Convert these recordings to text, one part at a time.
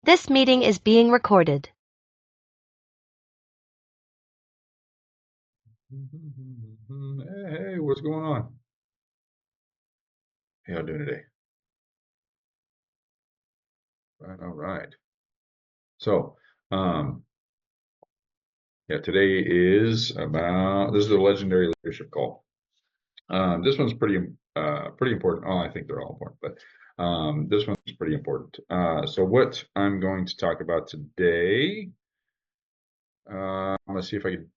This meeting is being recorded. Hey, what's going on? How y'all doing today? Right, all right. So, um, yeah, today is this is a legendary leadership call. This one's pretty important. Oh, I think they're all important, but this one's pretty important. So what I'm going to talk about today, I'm gonna see if I can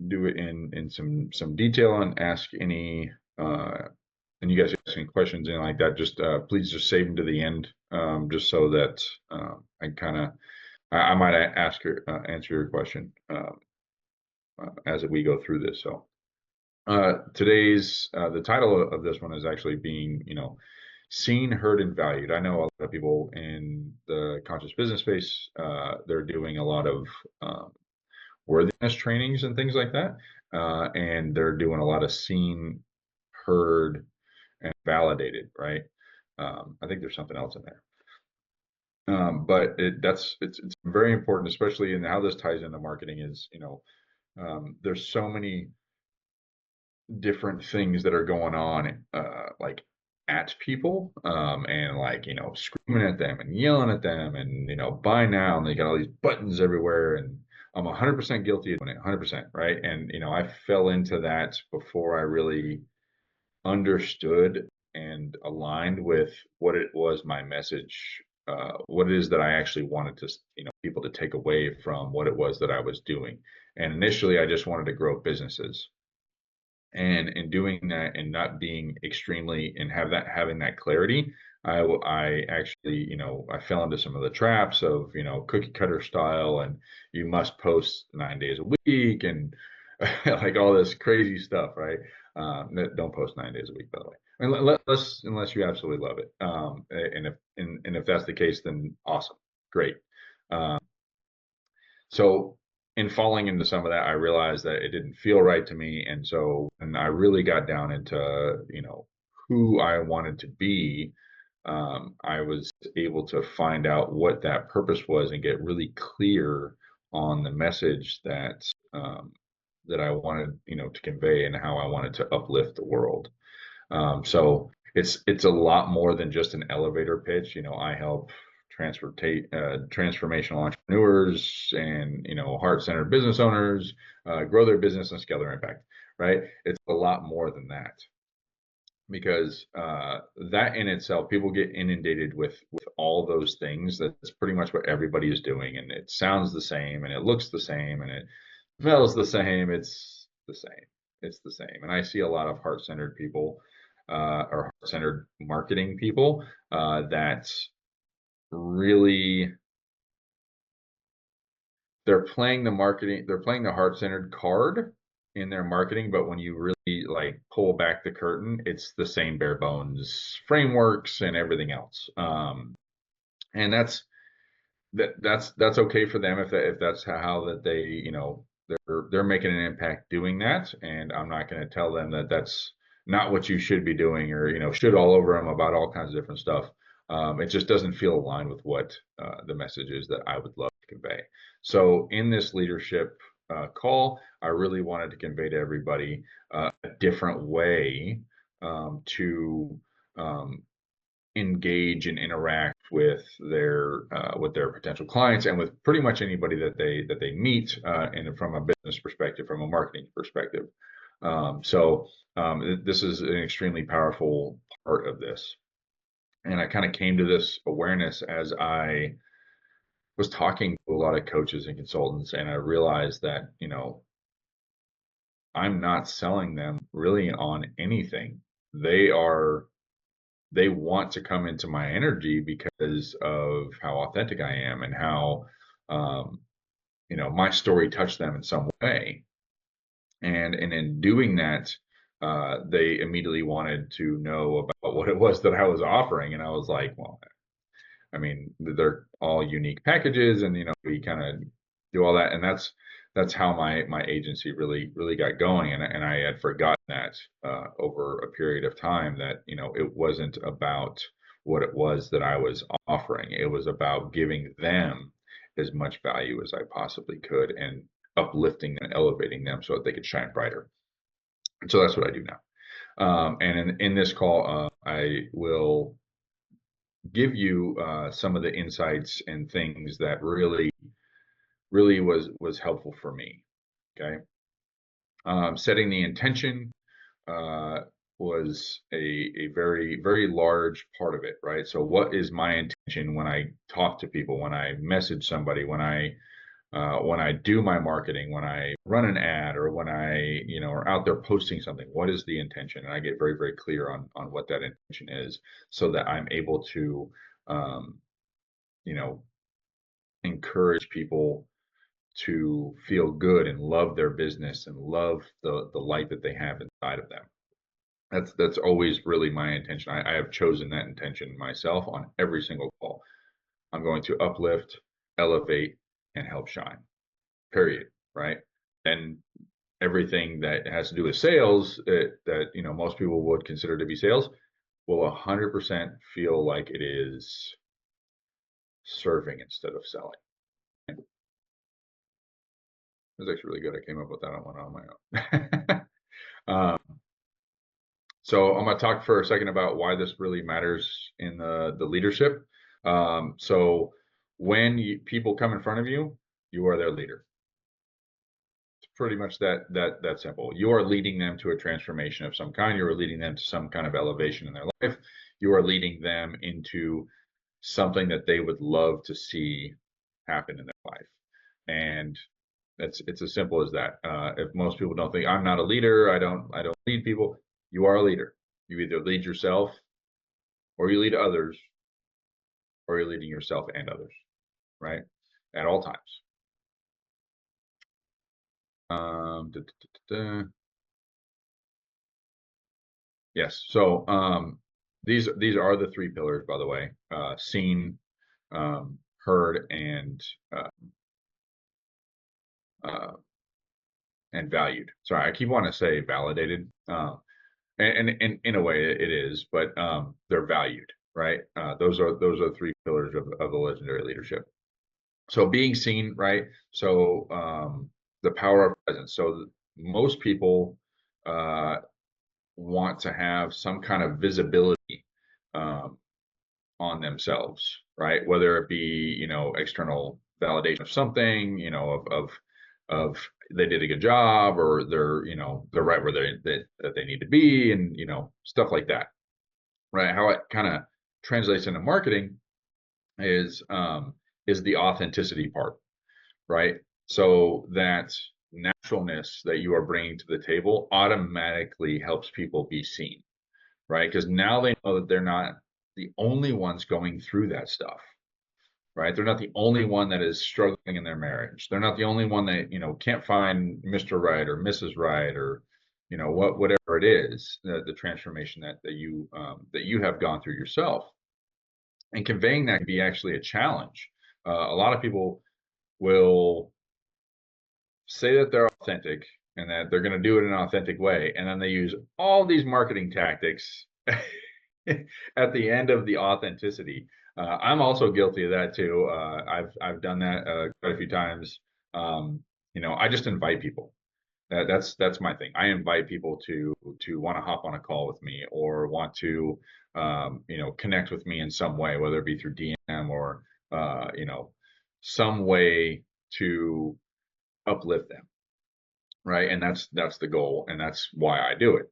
do it in some detail and ask any and you guys ask any questions and like that, just please just save them to the end, just so that I kind of I might ask your answer your question as we go through this. So today's the title of this one is actually being, seen, heard, and valued. I know a lot of people in the conscious business space, they're doing a lot of worthiness trainings and things like that, and they're doing a lot of seen, heard, and validated, right? I think there's something else in there. But it's very important, especially in how this ties into marketing is, there's so many different things that are going on, like at people, and like, screaming at them and yelling at them and, buy now, and they got all these buttons everywhere. And I'm 100% guilty of doing it, 100%, right? And, I fell into that before I really understood and aligned with what it was my message, what it is that I actually wanted to, people to take away from what it was that I was doing. And initially, I just wanted to grow businesses. And in doing that and not being extremely and having that clarity, I actually, I fell into some of the traps of, cookie cutter style, and you must post 9 days a week and like all this crazy stuff, right? Don't post 9 days a week, by the way. Unless you absolutely love it. And if that's the case, then awesome, great. Um, so in falling into some of that, I realized that it didn't feel right to me. And so when I really got down into, who I wanted to be, I was able to find out what that purpose was and get really clear on the message that I wanted, to convey and how I wanted to uplift the world. So it's a lot more than just an elevator pitch. I help transformational entrepreneurs and, heart-centered business owners grow their business and scale their impact. Right? It's a lot more than that, because that in itself, people get inundated with all those things. That's pretty much what everybody is doing, and it sounds the same, and it looks the same, and it smells the same. It's the same. It's the same. And I see a lot of heart-centered people, or heart-centered marketing people, that really they're playing the heart-centered card in their marketing, but when you really like pull back the curtain, it's the same bare bones frameworks and everything else. And that's okay for them if that's how that they, they're making an impact doing that. And I'm not going to tell them that that's not what you should be doing, or, should all over them about all kinds of different stuff. It just doesn't feel aligned with what the message is that I would love to convey. So in this leadership call, I really wanted to convey to everybody a different way to engage and interact with their potential clients, and with pretty much anybody that they meet, and from a business perspective, from a marketing perspective. This is an extremely powerful part of this. And I kind of came to this awareness as I was talking to a lot of coaches and consultants, and I realized that, I'm not selling them really on anything. They are they want to come into my energy because of how authentic I am, and how, um, my story touched them in some way. And in doing that, they immediately wanted to know about what it was that I was offering. And I was like, well, I mean, they're all unique packages, and, we kind of do all that. And that's how my agency really got going. And I had forgotten that over a period of time, that, it wasn't about what it was that I was offering. It was about giving them as much value as I possibly could and uplifting and elevating them so that they could shine brighter. And so that's what I do now. And in this call, I will give you some of the insights and things that really was helpful for me. Okay. Setting the intention uh, was a very large part of it, right? So what is my intention when I talk to people, when I message somebody, when I do my marketing, when I run an ad, or when I are out there posting something? What is the intention? And I get very clear on what that intention is, so that I'm able to um, you know encourage people to feel good and love their business and love the light that they have inside of them. That's always really my intention. I have chosen that intention myself on every single call. I'm going to uplift, elevate, and help shine. Period. Right. And everything that has to do with sales, that most people would consider to be sales, will 100% feel like it is serving instead of selling. It was actually really good. I came up with that one on my own. um, So I'm going to talk for a second about why this really matters in the leadership. So when people come in front of you, you are their leader. It's pretty much that simple. You are leading them to a transformation of some kind. You are leading them to some kind of elevation in their life. You are leading them into something that they would love to see happen in their life. And it's as simple as that. If most people don't think I'm not a leader, I don't lead people, you are a leader. You either lead yourself, or you lead others, or you're leading yourself and others, right? At all times. Da, da, da, yes. So these are the three pillars, by the way: seen, heard, uh, uh, and valued. Sorry, I keep wanting to say validated. And in a way it is, but they're valued, right? Those are three pillars of the legendary leadership. So being seen, right? So the power of presence. So most people uh, want to have some kind of visibility um, on themselves, right? Whether it be external validation of something, of they did a good job, or they're right where that they need to be, and stuff like that, right? How it kind of translates into marketing is the authenticity part, right? So that naturalness that you are bringing to the table automatically helps people be seen, right? Because now they know that they're not the only ones going through that stuff, right? They're not the only one that is struggling in their marriage. They're not the only one that can't find Mr. Right or Mrs. Right, or whatever it is, the transformation that you have gone through yourself. And conveying that can be actually a challenge. A lot of people will say that they're authentic and that they're going to do it in an authentic way, and then they use all these marketing tactics at the end of the authenticity. I'm also guilty of that too. I've done that quite a few times. I just invite people. That's my thing. I invite people to want to hop on a call with me, or want to connect with me in some way, whether it be through DM, or some way to uplift them, right? And that's the goal, and that's why I do it.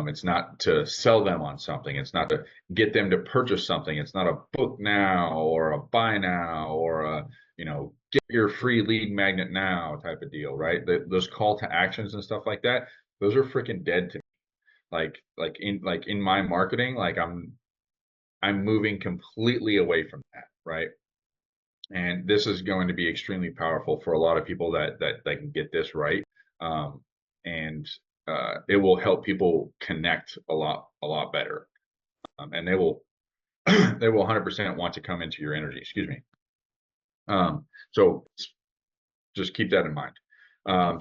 It's not to sell them on something. It's not to get them to purchase something. It's not a book now, or a buy now, or a get your free lead magnet now type of deal, right? Those call to actions and stuff like that, those are freaking dead to me. Like in my marketing, like I'm moving completely away from that, right? And this is going to be extremely powerful for a lot of people that can get this right. Um, and it will help people connect a lot better. And they will they will 100% want to come into your energy. Excuse me. So just keep that in mind.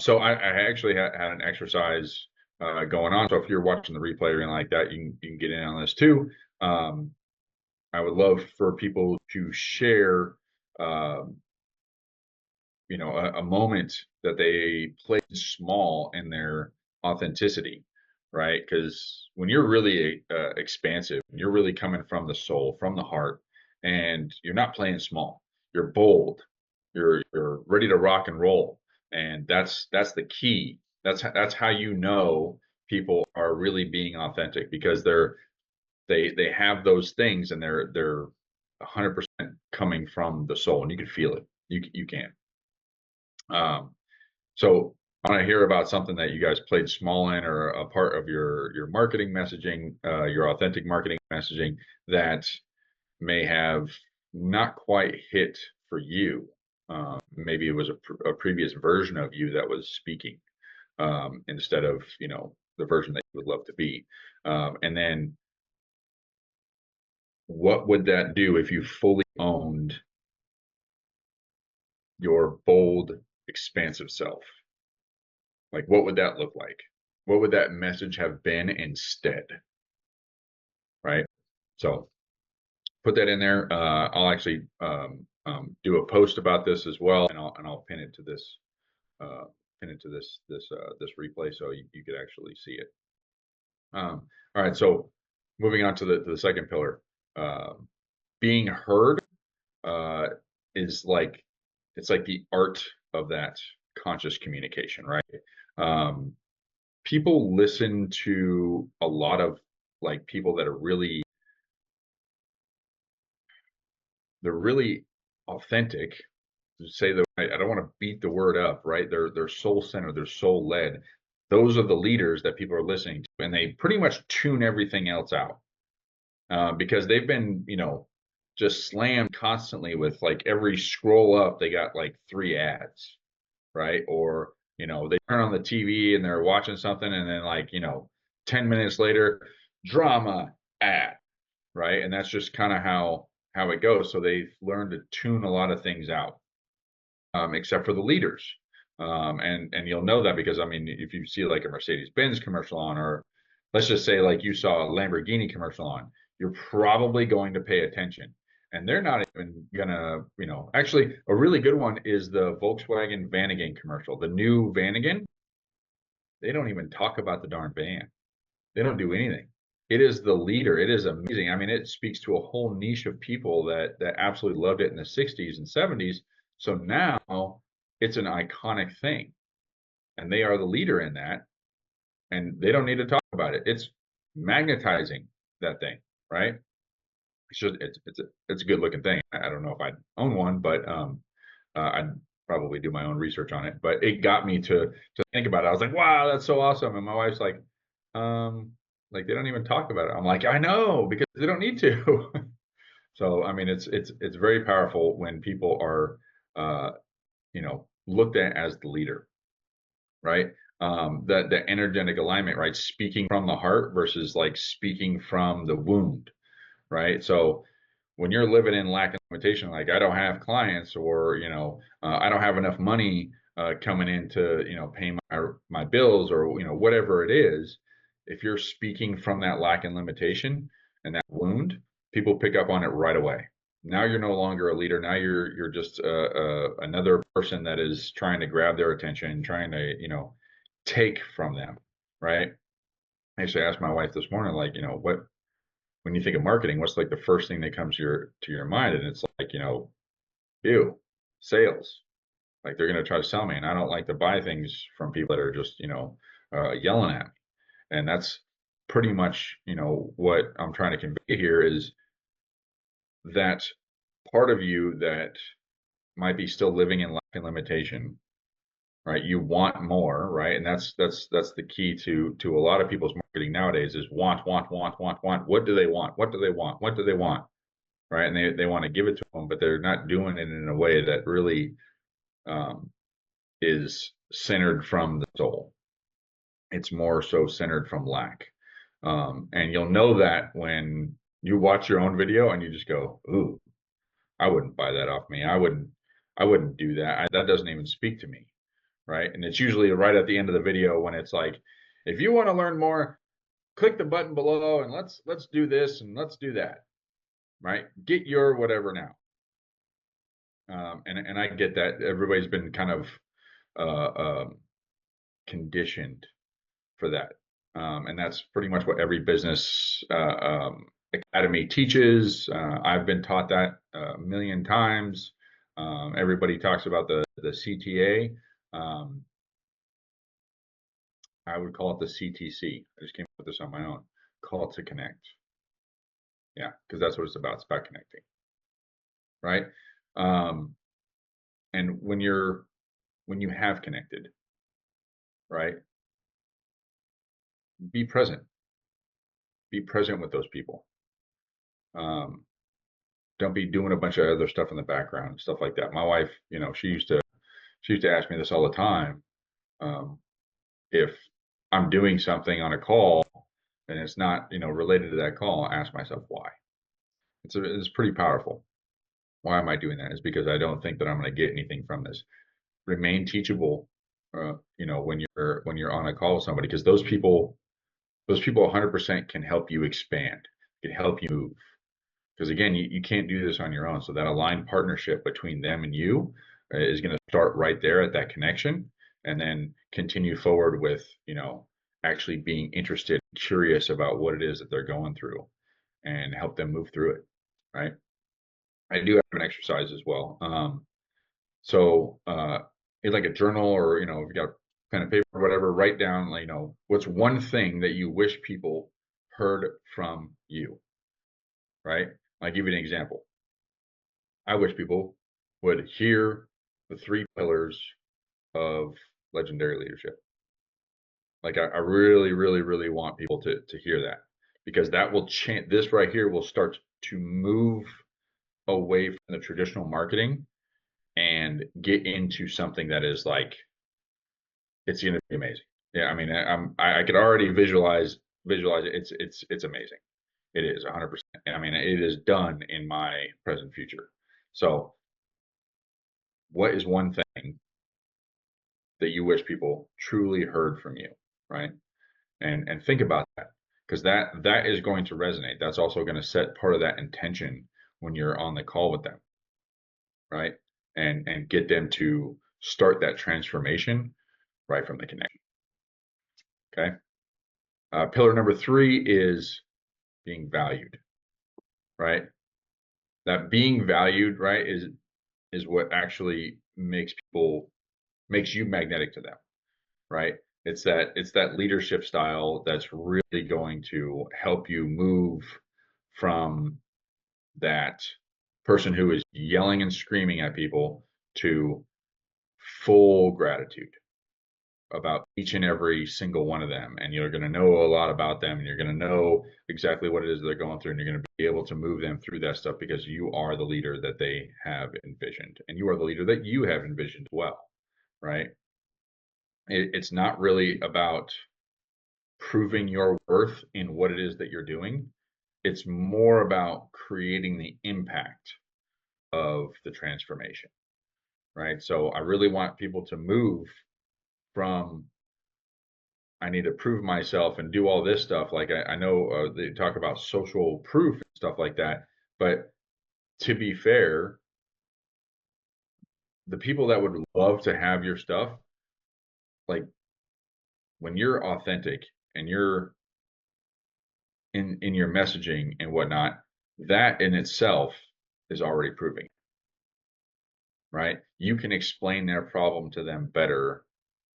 So I actually had an exercise going on. So if you're watching the replay or anything like that, you can get in on this too. I would love for people to share, um, a moment that they played small in their authenticity, right? Because when you're really expansive, you're really coming from the soul, from the heart, and you're not playing small. You're bold. You're ready to rock and roll, and that's the key. That's how you know people are really being authentic because they have those things and they're 100% coming from the soul, and you can feel it. You can. Um, so I want to hear about something that you guys played small in or a part of your marketing messaging, your authentic marketing messaging that may have not quite hit for you. Maybe it was a previous version of you that was speaking instead of the version that you would love to be. And then what would that do if you fully owned your bold, expansive self? Like, what would that look like? What would that message have been instead? Right. So put that in there. I'll actually do a post about this as well, and I'll pin it to this this replay so you could actually see it. All right. So moving on to the second pillar, uh, being heard uh, is like it's like the art of that conscious communication, right? Um, People listen to a lot of like people that are really authentic. To say that I don't want to beat the word up, right? They're soul centered, they're soul led. Those are the leaders that people are listening to, and they pretty much tune everything else out because they've been, just slammed constantly with like every scroll up, they got like three ads, right? Or they turn on the TV and they're watching something, and then like 10 minutes later, drama ad, right? And that's just kind of how it goes. So they've learned to tune a lot of things out, except for the leaders. And you'll know that because I mean, if you see like a Mercedes Benz commercial on, or let's just say like you saw a Lamborghini commercial on, you're probably going to pay attention. And they're not even gonna, actually, a really good one is the Volkswagen Vanagon commercial. The new Vanagon, they don't even talk about the darn van. They don't do anything. It is the leader. It is amazing. I mean, it speaks to a whole niche of people that absolutely loved it in the 60s and 70s. So now it's an iconic thing, and they are the leader in that, and they don't need to talk about it. It's magnetizing that thing, right? It's a good looking thing. I don't know if I'd own one, but I'd probably do my own research on it. But it got me to think about it. I was like, wow, that's so awesome. And my wife's um, like they don't even talk about it. I'm like, I know because they don't need to. So I mean, it's very powerful when people are looked at as the leader, right? The energetic alignment, right? Speaking from the heart versus like speaking from the wound, right? So when you're living in lack and limitation, like I don't have clients, or I don't have enough money coming in to pay my bills, or whatever it is. If you're speaking from that lack and limitation and that wound, people pick up on it right away. Now you're no longer a leader. Now you're just another person that is trying to grab their attention, trying to take from them, right? I actually asked my wife this morning, like, what when you think of marketing, what's like the first thing that comes to your mind? And it's like, ew, sales. Like they're gonna try to sell me, and I don't like to buy things from people that are just, yelling at me. And that's pretty much, what I'm trying to convey here is that part of you that might be still living in lack and limitation, right? You want more, right? And that's the key to a lot of people's marketing nowadays is want, want, want, want, want. What do they want? What do they want? What do they want? Right? And they want to give it to them, but they're not doing it in a way that really um, is centered from the soul. It's more so centered from lack. And you'll know that when you watch your own video and you just go, "Ooh, I wouldn't buy that off me. I wouldn't do that. That doesn't even speak to me." Right? And it's usually right at the end of the video when it's like, "If you want to learn more, click the button below and let's do this and let's do that." right? Get your whatever now. And I get that everybody's been kind of uh, um, conditioned for that. And that's pretty much what every business academy teaches. I've been taught that a million times. Everybody talks about the CTA. I would call it the CTC. I just came up with this on my own. Call to connect. Yeah, because that's what it's about. It's about connecting, right? Um, and when you have connected, right? Be present. Be present with those people. Um, don't be doing a bunch of other stuff in the background, stuff like that. My wife, she used to ask me this all the time. Um, if I'm doing something on a call and it's not, related to that call, I ask myself why. It's pretty powerful. Why am I doing that? Is because I don't think that I'm going to get anything from this. Remain teachable, when you're on a call with somebody, because those people 100% can help you expand, can help you move. Because again, you can't do this on your own. So that aligned partnership between them and you is going to start right there at that connection, and then continue forward with, actually being interested, curious about what it is that they're going through, and help them move through it. Right. I do have an exercise as well. So it's like a journal, or if you got pen and paper or whatever, write down, like, what's one thing that you wish people heard from you. Right. I'll give you an example. I wish people would hear the three pillars of legendary leadership. Like I really, really, really want people to hear that, because that will change. This right here will start to move away from the traditional marketing and get into something that is like, it's going to be amazing. Yeah, I mean, I could already visualize it. It's amazing. It is 100%. I mean, it is done in my present future. So, what is one thing that you wish people truly heard from you, right? And think about that, because that is going to resonate. That's also going to set part of that intention when you're on the call with them, right? And get them to start that transformation right from the connection. Okay. Pillar number 3 is being valued, right? That being valued, right, is what actually makes you magnetic to them, right? It's that leadership style that's really going to help you move from that person who is yelling and screaming at people to full gratitude about each and every single one of them. And you're going to know a lot about them, and you're going to know exactly what it is they're going through, and you're going to be able to move them through that stuff, because you are the leader that they have envisioned, and you are the leader that you have envisioned well, right? It's not really about proving your worth in what it is that you're doing. It's more about creating the impact of the transformation, right? So I really want people to move from, I need to prove myself and do all this stuff. Like I know they talk about social proof and stuff like that, but to be fair, the people that would love to have your stuff, like when you're authentic and you're in your messaging and whatnot, that in itself is already proving, right? You can explain their problem to them better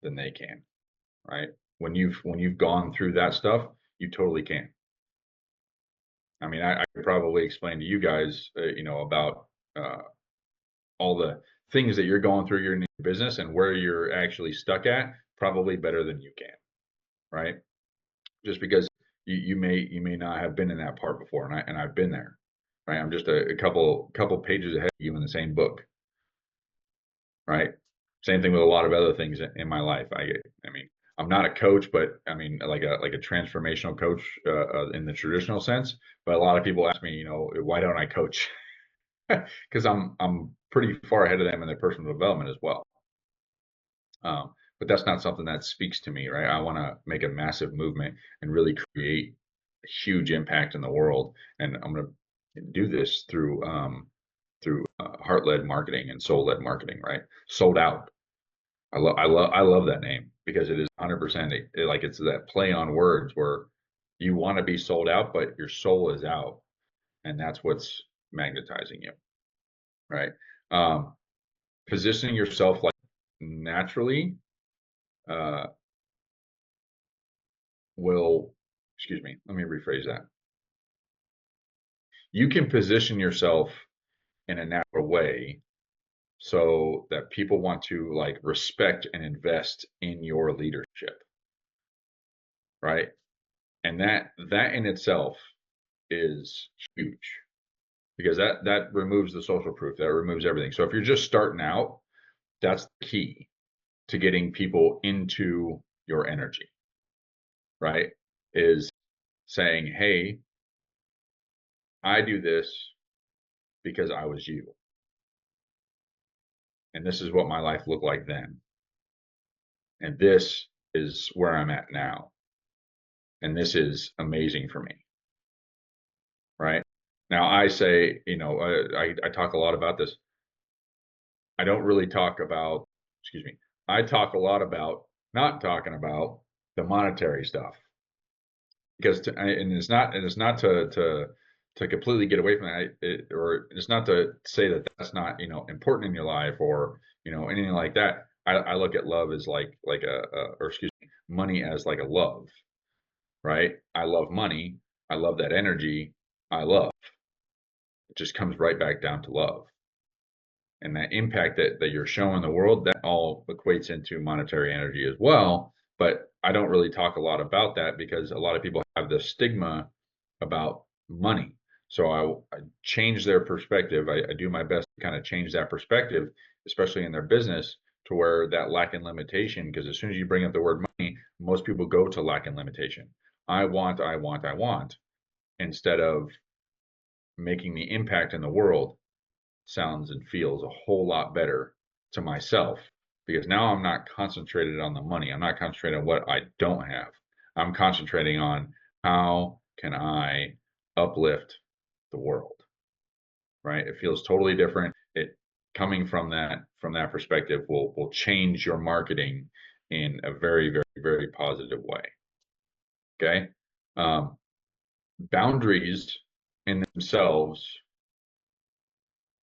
than they can, right? When you've gone through that stuff, you totally can. I mean, I could probably explain to you guys, about uh, all the things that you're going through in your business and where you're actually stuck at, probably better than you can, right? Just because you may not have been in that part before, and I've been there, right? I'm just a couple pages ahead of you in the same book, right? Same thing with a lot of other things in my life. I mean, I'm not a coach, but I mean, like a transformational coach in the traditional sense. But a lot of people ask me, why don't I coach? Because I'm pretty far ahead of them in their personal development as well. But that's not something that speaks to me, right? I want to make a massive movement and really create a huge impact in the world, and I'm gonna do this through heart-led marketing and soul-led marketing, right? Sold out. I love that name because it is 100% like it's that play on words where you want to be sold out, but your soul is out, and that's what's magnetizing you, right? Um, Positioning yourself like naturally uh, will, excuse me, let me rephrase that. You can position yourself in a natural way so that people want to like respect and invest in your leadership, right? And that in itself is huge because that removes the social proof, that removes everything. So if you're just starting out, that's the key to getting people into your energy, right? Is saying, "Hey, I do this because I was you, and this is what my life looked like then, and this is where I'm at now, and this is amazing for me." Right? Now, I say, I talk a lot about this. I don't really talk about, excuse me, I talk a lot about not talking about the monetary stuff because, and it's not to completely get away from that, or it's not to say that that's not, important in your life or, anything like that. I look at love as like or excuse me, money as like a love, right? I love money. I love that energy. I love. It just comes right back down to love. And that impact that you're showing the world, that all equates into monetary energy as well. But I don't really talk a lot about that because a lot of people have the stigma about money. So I change their perspective. I do my best to kind of change that perspective, especially in their business, to where that lack and limitation, because as soon as you bring up the word money, most people go to lack and limitation. I want, I want, I want, instead of making the impact in the world sounds and feels a whole lot better to myself because now I'm not concentrated on the money. I'm not concentrating on what I don't have. I'm concentrating on how can I uplift the world, right? It feels totally different. It coming from that perspective will change your marketing in a very, very, very positive way. Okay. Um, Boundaries in themselves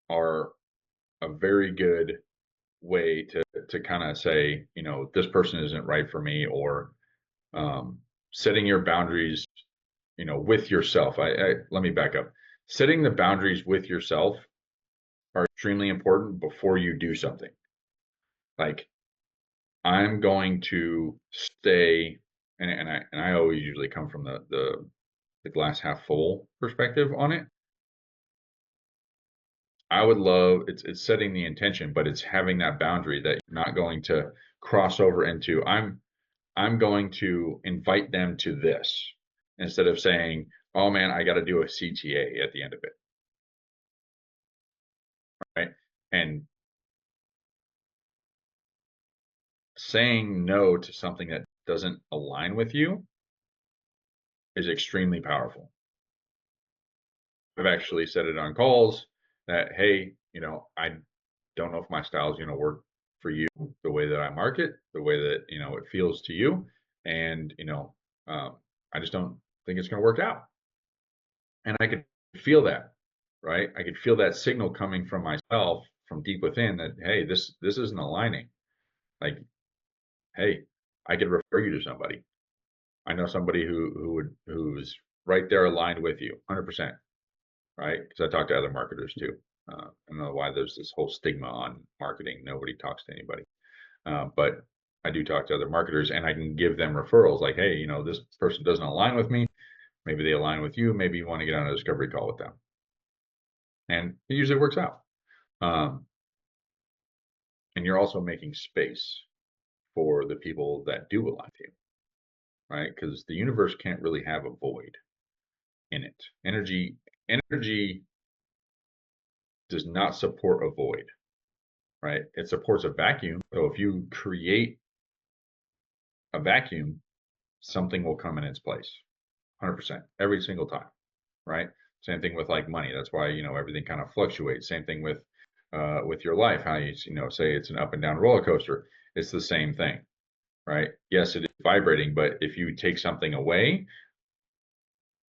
are a very good way to kind of say, this person isn't right for me, or um, setting your boundaries, with yourself. Let me back up. Setting the boundaries with yourself are extremely important before you do something. Like I'm going to stay, and I always usually come from the glass half full perspective on it. I would love it's setting the intention, but it's having that boundary that you're not going to cross over into. I'm going to invite them to this instead of saying, "Oh man, I got to do a CTA at the end of it," right? And saying no to something that doesn't align with you is extremely powerful. I've actually said it on calls that, "Hey, I don't know if my style is going to work for you the way that I market, the way that, it feels to you. And, um, I just don't think it's going to work out." And I could feel that, right? I could feel that signal coming from myself from deep within that, hey, this isn't aligning. Like, hey, I could refer you to somebody. I know somebody who's right there aligned with you, 100%, right? Because I talk to other marketers too. I don't know why there's this whole stigma on marketing. Nobody talks to anybody. But I do talk to other marketers and I can give them referrals like, hey, this person doesn't align with me. Maybe they align with you. Maybe you want to get on a discovery call with them. And it usually works out. Um, and you're also making space for the people that do align with you, right? Because the universe can't really have a void in it. Energy does not support a void, right? It supports a vacuum. So if you create a vacuum, something will come in its place, 100% every single time, right? Same thing with like money. That's why, everything kind of fluctuates. Same thing with your life. How say it's an up and down roller coaster. It's the same thing, right? Yes, it is vibrating, but if you take something away,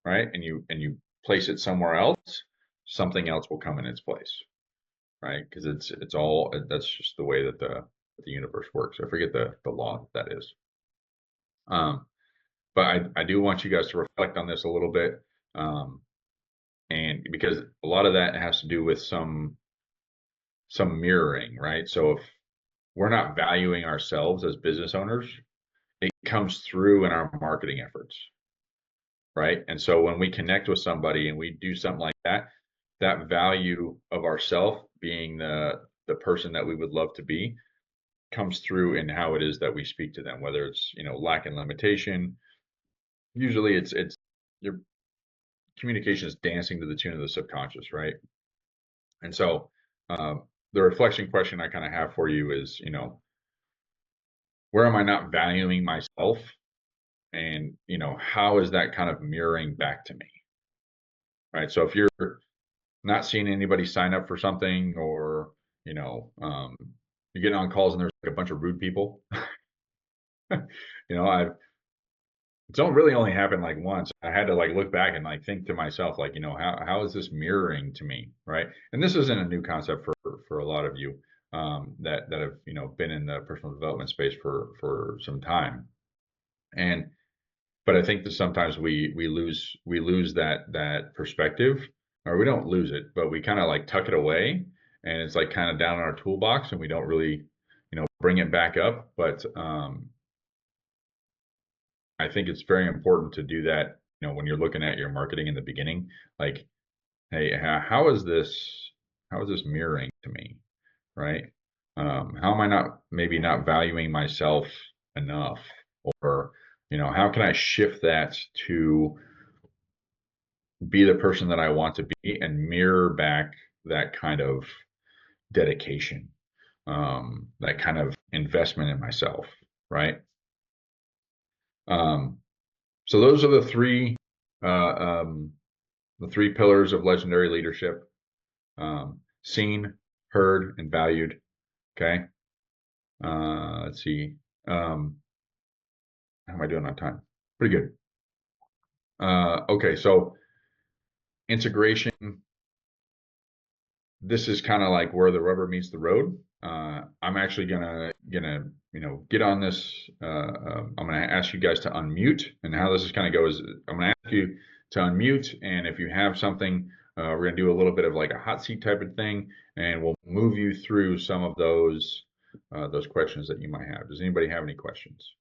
right, and you place it somewhere else, something else will come in its place, right? Because it's all that's just the way that the universe works. I forget the law that is. Um, but I do want you guys to reflect on this a little bit, and because a lot of that has to do with some mirroring, right? So if we're not valuing ourselves as business owners, it comes through in our marketing efforts, right? And so when we connect with somebody and we do something like that, that value of ourself being the person that we would love to be comes through in how it is that we speak to them, whether it's, lack and limitation. Usually it's your communication is dancing to the tune of the subconscious, right? And so the reflection question I kind of have for you is, where am I not valuing myself? And, how is that kind of mirroring back to me? Right. So if you're not seeing anybody sign up for something, or, you're getting on calls and there's like a bunch of rude people, I've it's don't really only happened like once. I had to like look back and like think to myself, like, how is this mirroring to me, right? And this isn't a new concept for a lot of you that have been in the personal development space for some time. And but I think that sometimes we lose that perspective, or we don't lose it, but we kind of like tuck it away, and it's like kind of down in our toolbox, and we don't really bring it back up. But I think it's very important to do that, when you're looking at your marketing in the beginning, like, hey, how is this mirroring to me, right? How am I not valuing myself enough, or how can I shift that to be the person that I want to be and mirror back that kind of dedication, that kind of investment in myself, right? Um, so those are uh, um, the three pillars of legendary leadership: seen, heard, and valued. Okay. Let's see. Um, how am I doing on time? Pretty good. Okay, so integration. This is kind of like where the rubber meets the road. I'm actually gonna get on this. I'm gonna ask you guys to unmute, and how this is kind of go is I'm gonna ask you to unmute, and if you have something, we're gonna do a little bit of like a hot seat type of thing, and we'll move you through some of those questions that you might have. Does anybody have any questions?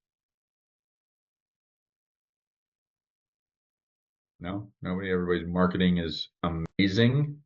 No, nobody. Everybody's marketing is amazing.